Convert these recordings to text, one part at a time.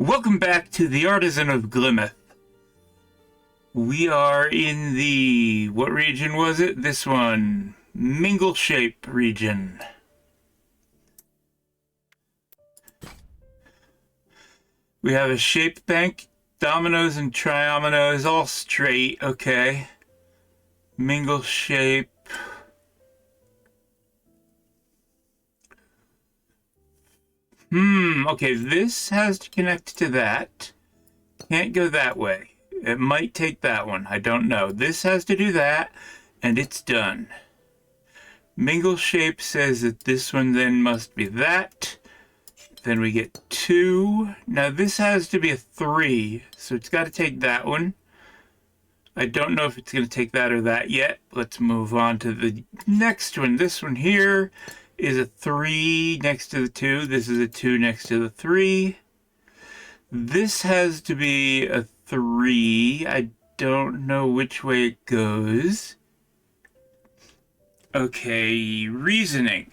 Welcome back to the Artisan of Glimmith. We are in the... what region was it? This one. Mingle Shape region. We have a shape bank, dominoes and triominoes, all straight, okay. Mingle shape. Okay, this has to connect to that. Can't go that way. It might take that one, I don't know. This has to do that, and it's done. Mingle shape says that this one then must be that. Then we get 2. Now this has to be a 3, so it's got to take that one. I don't know if it's going to take that or that yet. Let's move on to the next one. This one here is a 3 next to the 2. This is a 2 next to the 3. This has to be a 3. I don't know which way it goes. Okay, reasoning.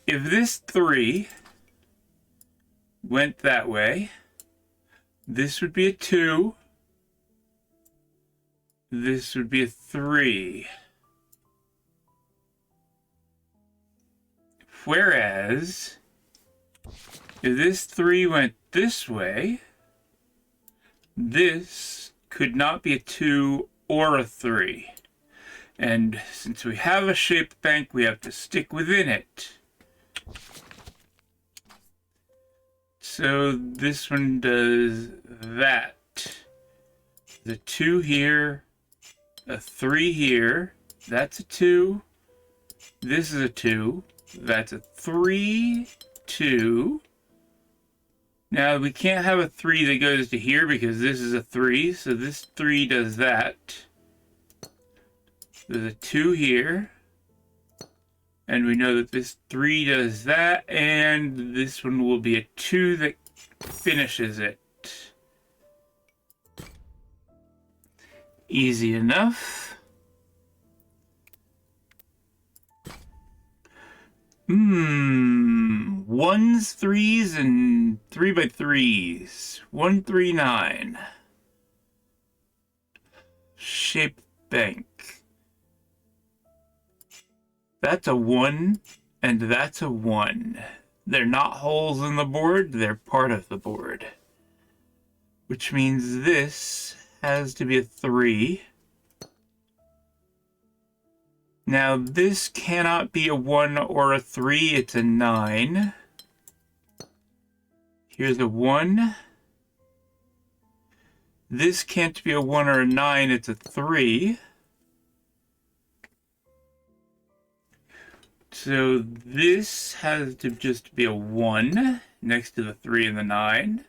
If this 3 went that way, this would be a 2. This would be a 3. Whereas, if this 3 went this way, this could not be a 2 or a 3. And since we have a shape bank, we have to stick within it. So this one does that. The 2 here, a 3 here, that's a 2. This is a 2. That's a 3, 2. Now we can't have a 3 that goes to here because this is a 3, so this 3 does that. There's a 2 here. And we know that this 3 does that, and this one will be a 2 that finishes it. Easy enough. Ones, threes, and 3x3s. 1, 3, 9. Shape bank. That's a 1, and that's a 1. They're not holes in the board, they're part of the board. Which means this has to be a 3. Now this cannot be a 1 or a 3, it's a 9. Here's a 1. This can't be a 1 or a 9, it's a 3. So this has to just be a 1 next to the 3 and the 9.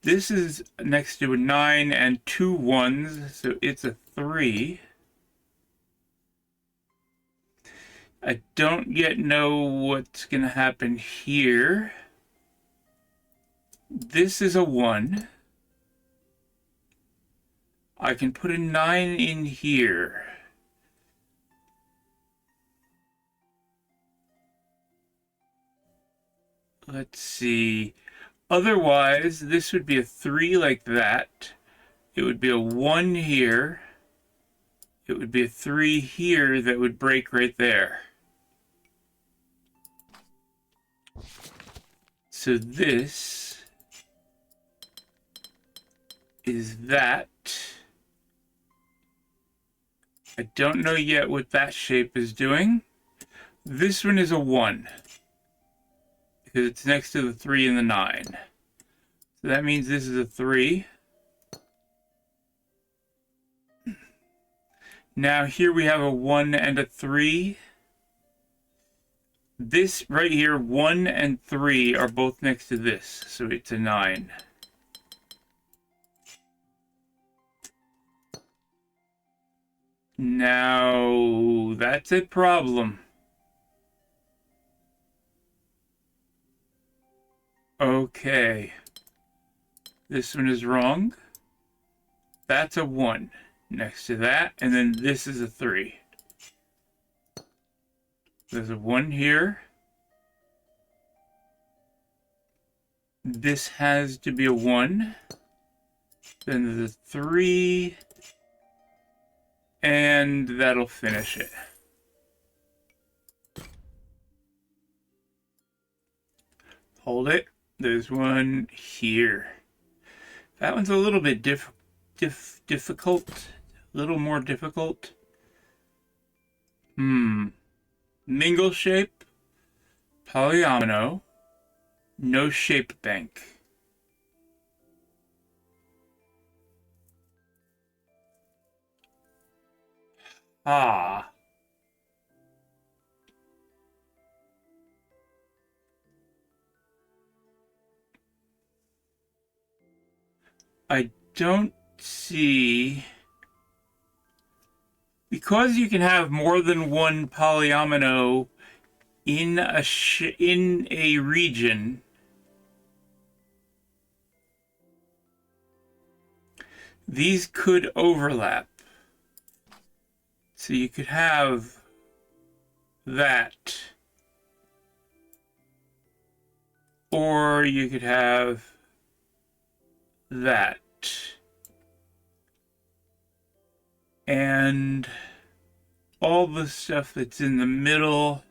This is next to a 9 and 2 1s, so it's a 3. I don't yet know what's going to happen here. This is a 1. I can put a 9 in here. Let's see. Otherwise, this would be a 3 like that. It would be a 1 here. It would be a 3 here that would break right there. So this is that. I don't know yet what that shape is doing. This one is a 1. Because it's next to the 3 and the 9. So that means this is a 3. Now here we have a 1 and a 3. This right here, 1 and 3, are both next to this, so it's a 9. Now, that's a problem. Okay. This one is wrong. That's a 1 next to that, and then this is a 3. There's a 1 here. This has to be a 1. Then the 3. And that'll finish it. Hold it. There's one here. That one's a little bit difficult. A little more difficult. Mingle shape. Polyomino. No shape bank. Ah. I don't see... Because you can have more than one polyomino in a region, these could overlap. So you could have that, or you could have that, and all the stuff that's in the middle.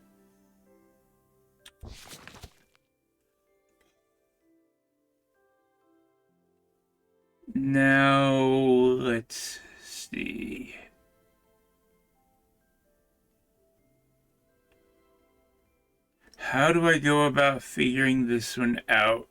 Now, let's see. How do I go about figuring this one out?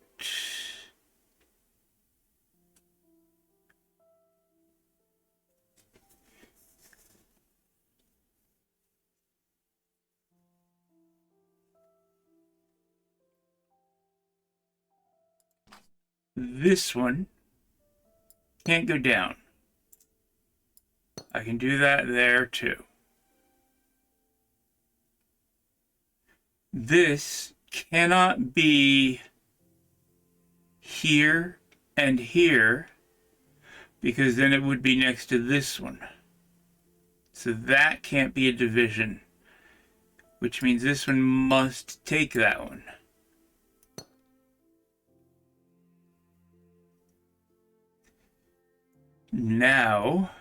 This one can't go down. I can do that there too. This cannot be here and here, because then it would be next to this one. So that can't be a division, which means this one must take that one. Now,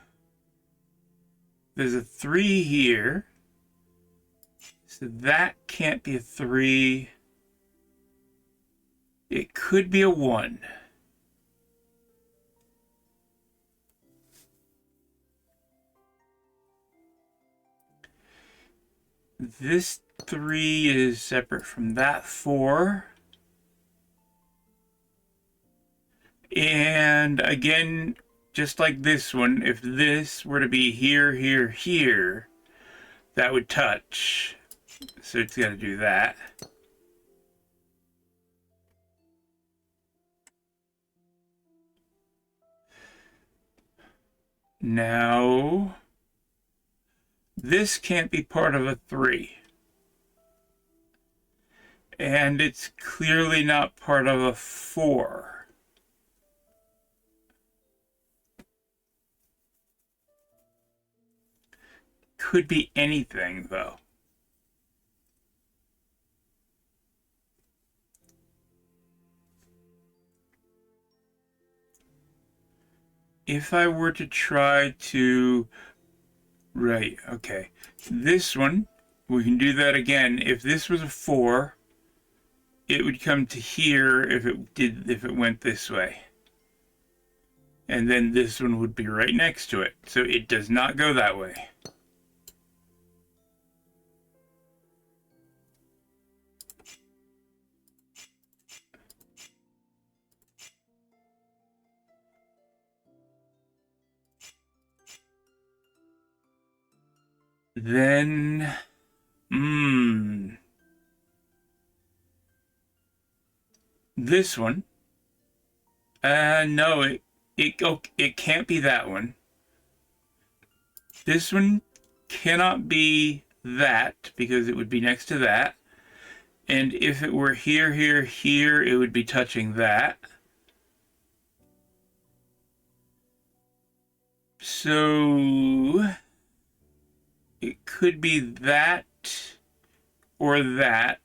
there's a 3 here, so that can't be a 3. It could be a 1. This 3 is separate from that 4. And again, just like this one, if this were to be here, here, here, that would touch. So it's got to do that. Now, this can't be part of a 3. And it's clearly not part of a 4. Could be anything, though. If I were to try to... Right, okay. This one, we can do that again. If this was a 4, it would come to here if it went this way. And then this one would be right next to it. So it does not go that way. Then, this one. No, it can't be that one. This one cannot be that because it would be next to that. And if it were here, here, here, it would be touching that. So it could be that or that.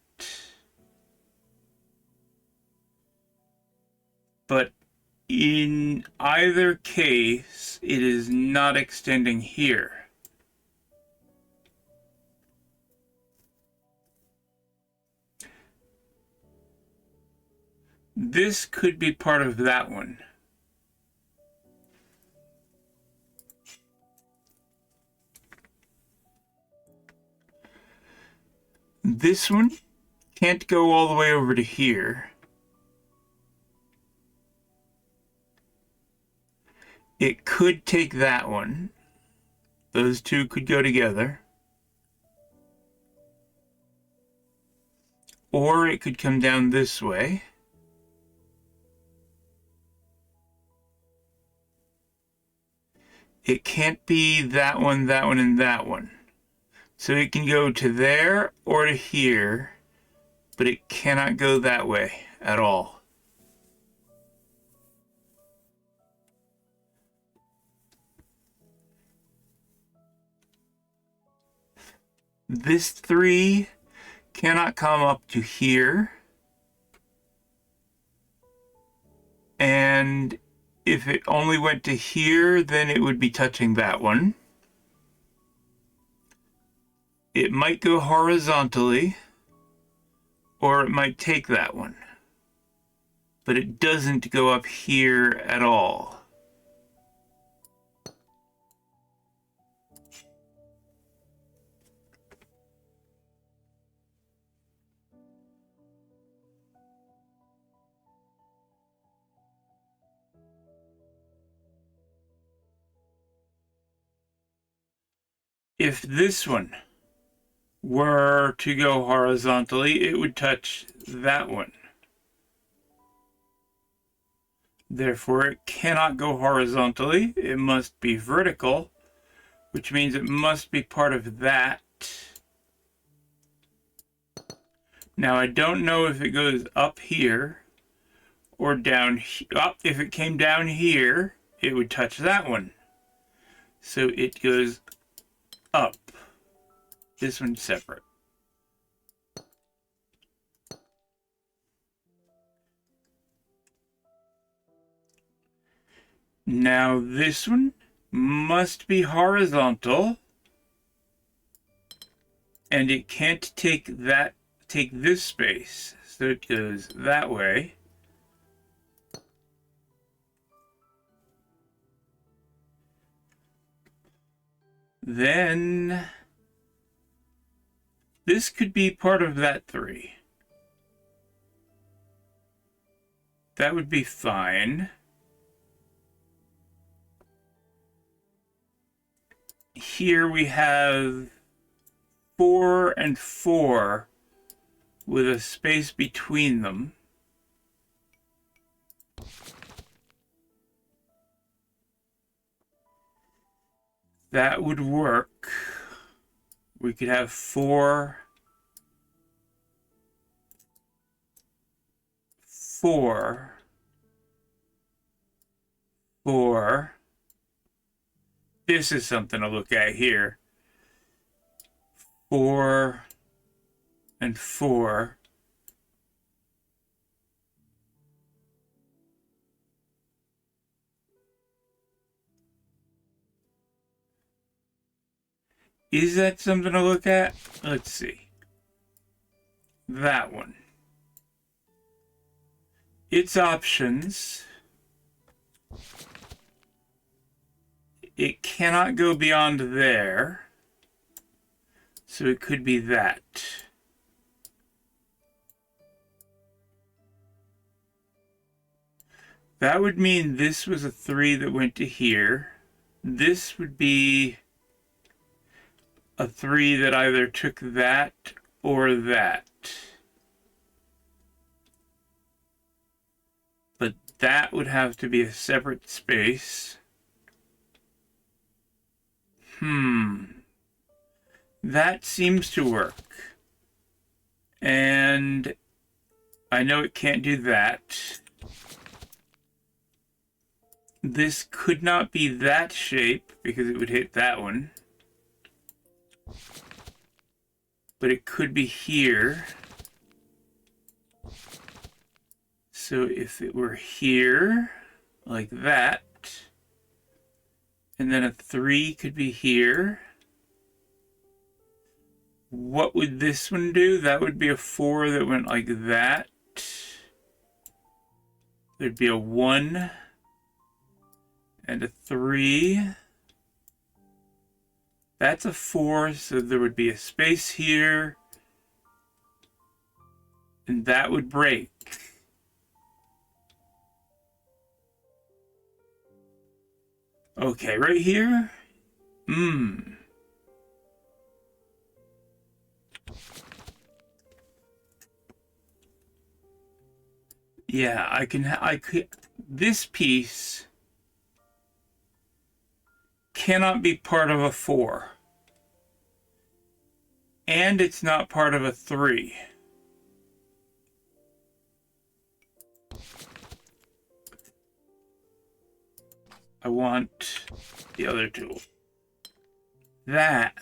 But in either case, it is not extending here. This could be part of that one. This one can't go all the way over to here. It could take that one. Those two could go together. Or it could come down this way. It can't be that one, and that one. So it can go to there or to here, but it cannot go that way at all. This 3 cannot come up to here. And if it only went to here, then it would be touching that one. It might go horizontally, or it might take that one. But it doesn't go up here at all. If this one were to go horizontally, it would touch that one. Therefore, it cannot go horizontally. It must be vertical, which means it must be part of that. Now, I don't know if it goes up here or down up. If it came down here, it would touch that one. So it goes up. This one's separate. Now this one must be horizontal, and it can't take this space, so it goes that way. Then this could be part of that 3. That would be fine. Here we have 4 and 4 with a space between them. That would work. We could have 4, 4, 4. This is something to look at here. 4 and 4. Is that something to look at? Let's see. That one. Its options. It cannot go beyond there. So it could be that. That would mean this was a 3 that went to here. This would be a 3 that either took that or that. But that would have to be a separate space. That seems to work. And I know it can't do that. This could not be that shape because it would hit that one. But it could be here. So if it were here, like that, and then a 3 could be here, what would this one do? That would be a 4 that went like that. There'd be a 1 and a 3. That's a 4, so there would be a space here. And that would break. Okay, right here? Yeah, I could, this piece cannot be part of a 4. And it's not part of a 3. I want the other tool. That.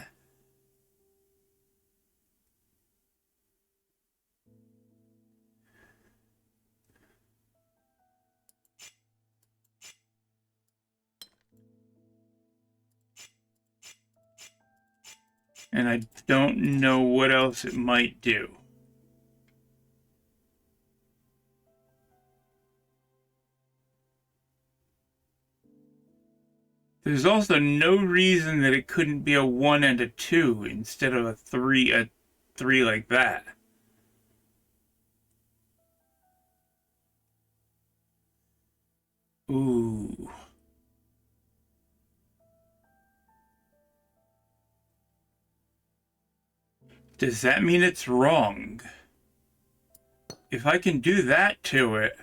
And I don't know what else it might do. There's also no reason that it couldn't be a 1 and a 2 instead of a 3 like that. Ooh. Does that mean it's wrong? If I can do that to it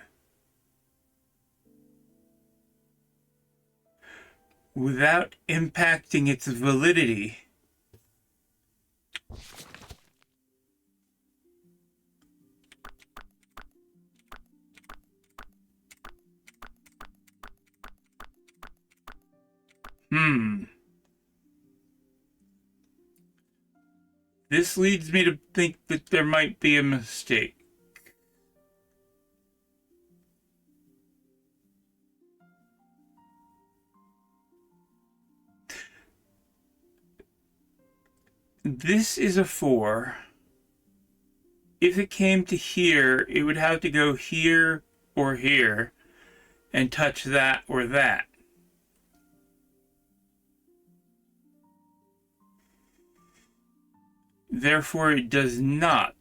without impacting its validity, this leads me to think that there might be a mistake. This is a 4. If it came to here, it would have to go here or here and touch that or that. Therefore, it does not.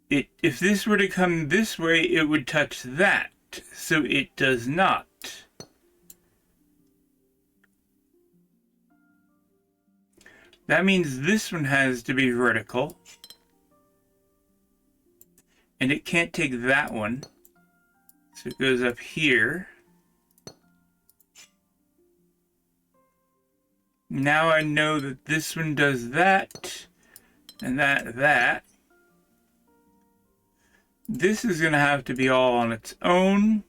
If this were to come this way, it would touch that. So it does not. That means this one has to be vertical. And it can't take that one. So it goes up here. Now I know that this one does that, and that. This is going to have to be all on its own.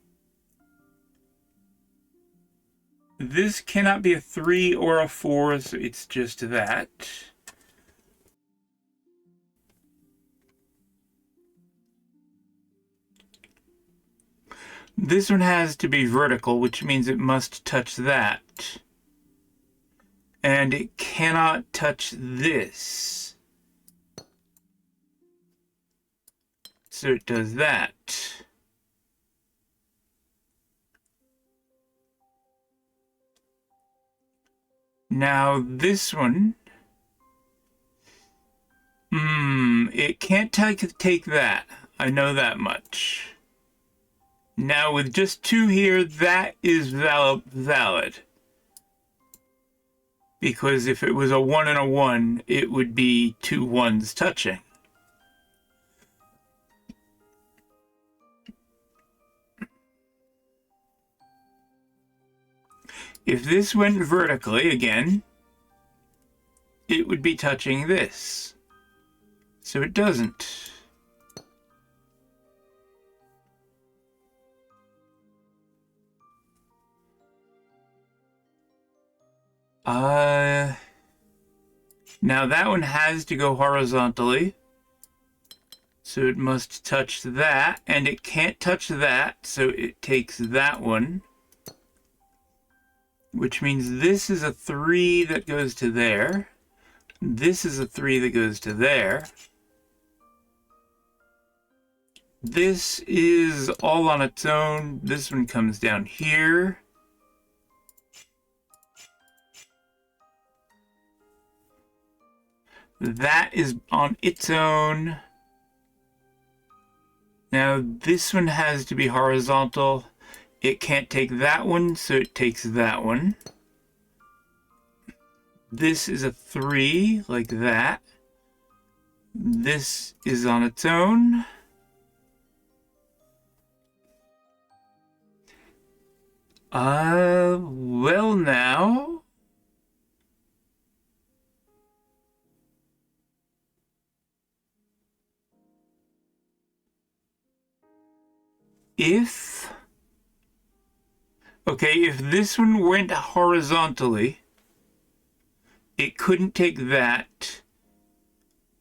This cannot be a 3 or a 4, so it's just that. This one has to be vertical, which means it must touch that. And it cannot touch this. So it does that. Now this one, it can't take that. I know that much. Now with just 2 here, that is valid. Because if it was a 1 and a 1, it would be 2 1s touching. If this went vertically again, it would be touching this. So it doesn't. Now that one has to go horizontally. So it must touch that, and it can't touch that, so it takes that one. Which means this is a 3 that goes to there. This is a 3 that goes to there. This is all on its own. This one comes down here. That is on its own. Now this one has to be horizontal. It can't take that one, so it takes that one. This is a 3, like that. This is on its own. Well now. If this one went horizontally, it couldn't take that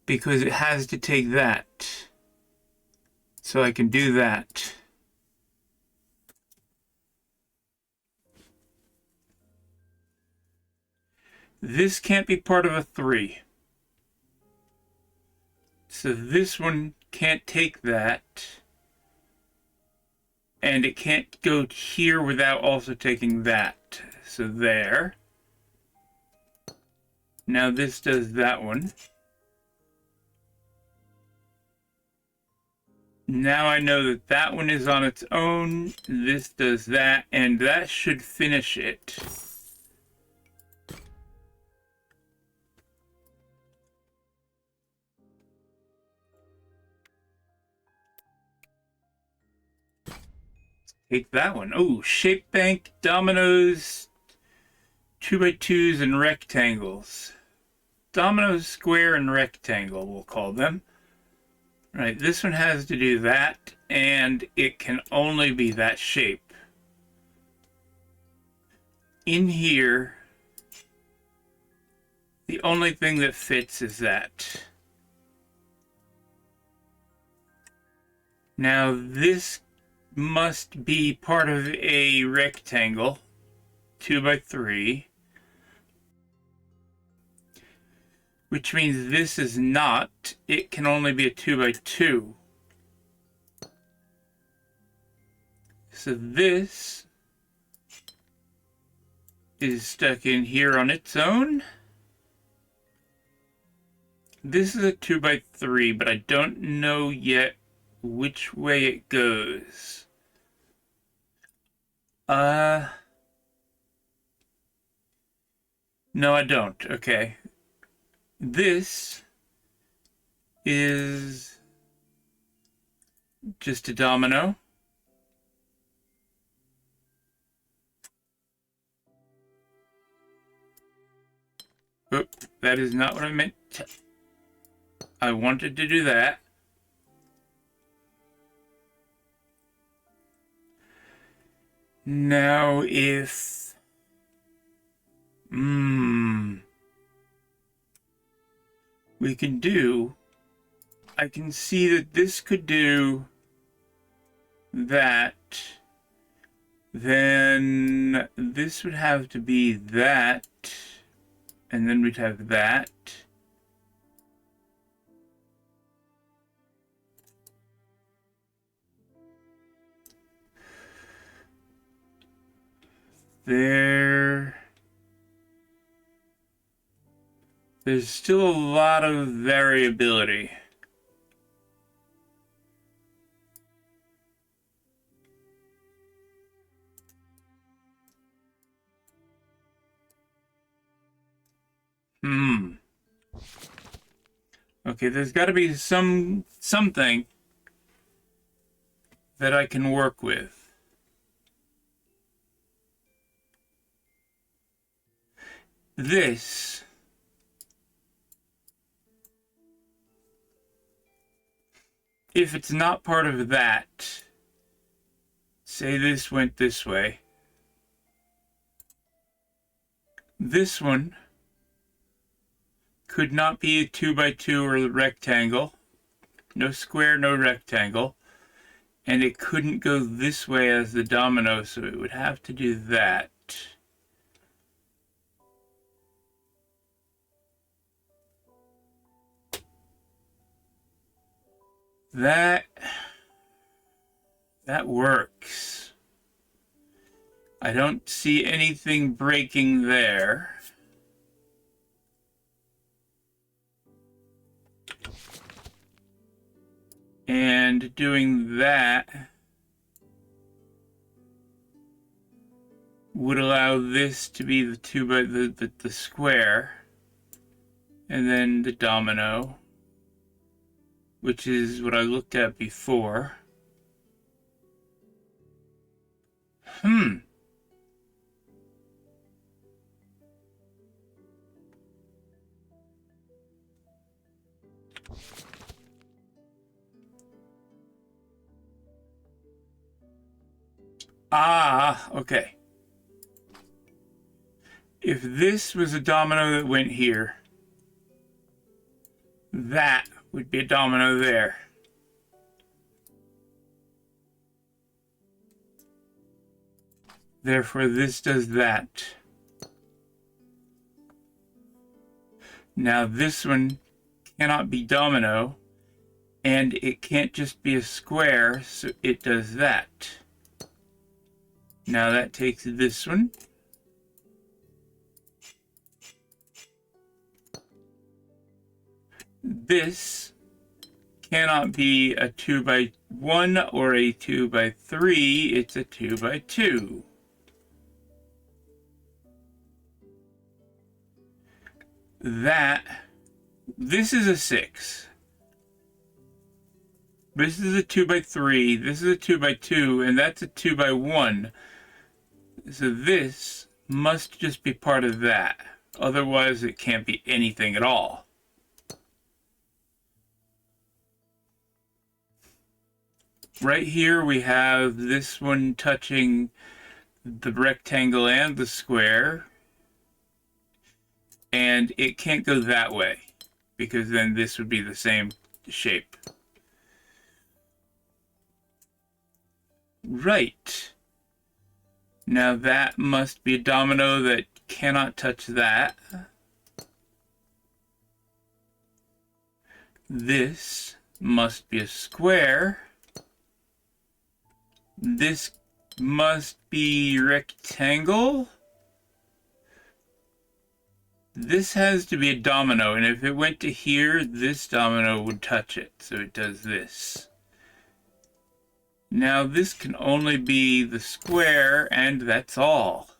because it has to take that. So I can do that. This can't be part of a 3. So this one can't take that. And it can't go here without also taking that. So there. Now this does that one. Now I know that that one is on its own. This does that, and that should finish it. Take that one. Oh, shape bank, dominoes, 2x2s, and rectangles. Dominoes, square, and rectangle, we'll call them. Right, this one has to do that, and it can only be that shape. In here, the only thing that fits is that. Now this must be part of a rectangle, 2x3, which means this is not. It can only be a 2x2. So this is stuck in here on its own. This is a 2x3, but I don't know yet which way it goes. No, I don't. Okay. This is just a domino. Oop, that is not what I meant. I wanted to do that. Now if we can do, I can see that this could do that, then this would have to be that, and then we'd have that. There's still a lot of variability. Okay, there's got to be something that I can work with. This if it's not part of that, say this went this way, this one could not be a 2x2 or a rectangle. No square, no rectangle. And it couldn't go this way as the domino, so it would have to do that. That works. I don't see anything breaking there. And doing that would allow this to be the 2 by the square, and then the domino, which is what I looked at before. Ah, okay. If this was a domino that went here, that would be a domino there. Therefore, this does that. Now, this one cannot be domino, and it can't just be a square, so it does that. Now that takes this one. This cannot be a 2 by 1 or a 2 by 3, it's a 2 by 2. This is a 6. This is a 2 by 3, this is a 2 by 2, and that's a 2 by 1. So this must just be part of that. Otherwise, it can't be anything at all. Right here, we have this one touching the rectangle and the square. And it can't go that way, because then this would be the same shape. Right. Now that must be a domino that cannot touch that. This must be a square. This must be rectangle. This has to be a domino, and if it went to here, this domino would touch it, so it does this. Now this can only be the square, and that's all.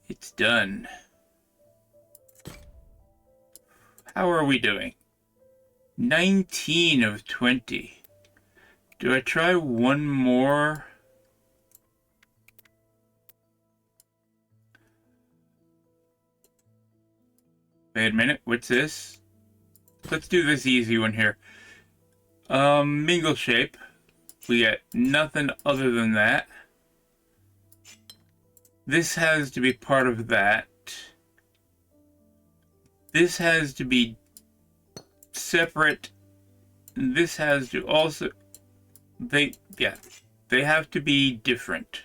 It's done. How are we doing? 19 of 20. Do I try one more? Wait a minute, what's this? Let's do this easy one here. Mingle shape. We get nothing other than that. This has to be part of that. This has to be separate. This has to also... They have to be different.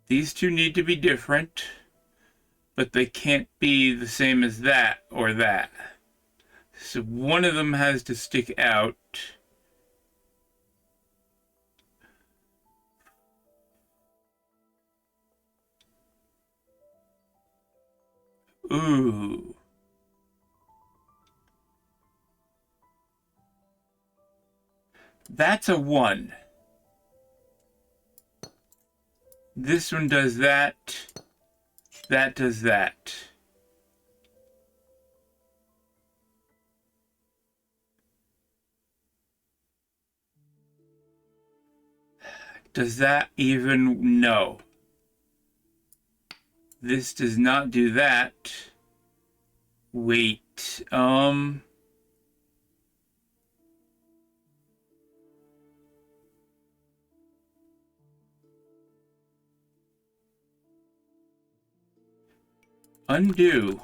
These two need to be different, but they can't be the same as that or that. So one of them has to stick out. Ooh. That's a 1. This one does that. That does that. Does that even... No. This does not do that. Wait, undo.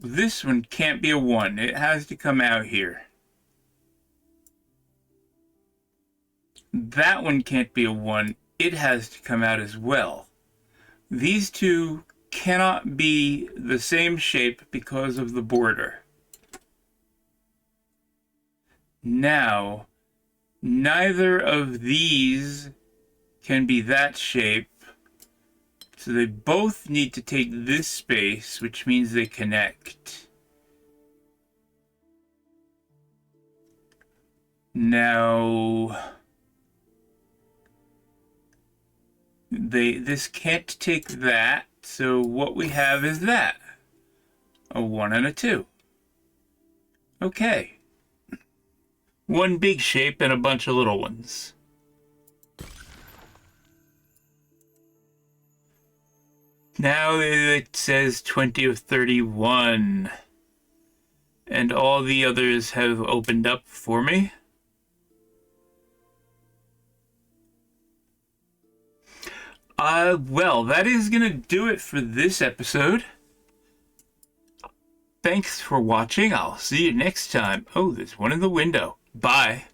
This one can't be a 1. It has to come out here. That one can't be a 1. It has to come out as well. These two cannot be the same shape because of the border. Now, neither of these can be that shape, so they both need to take this space, which means they connect. Now, this can't take that, so what we have is that. A 1 and a 2. Okay. One big shape and a bunch of little ones. Now it says 20 of 31. And all the others have opened up for me. Well, that is going to do it for this episode. Thanks for watching. I'll see you next time. Oh, there's one in the window. Bye.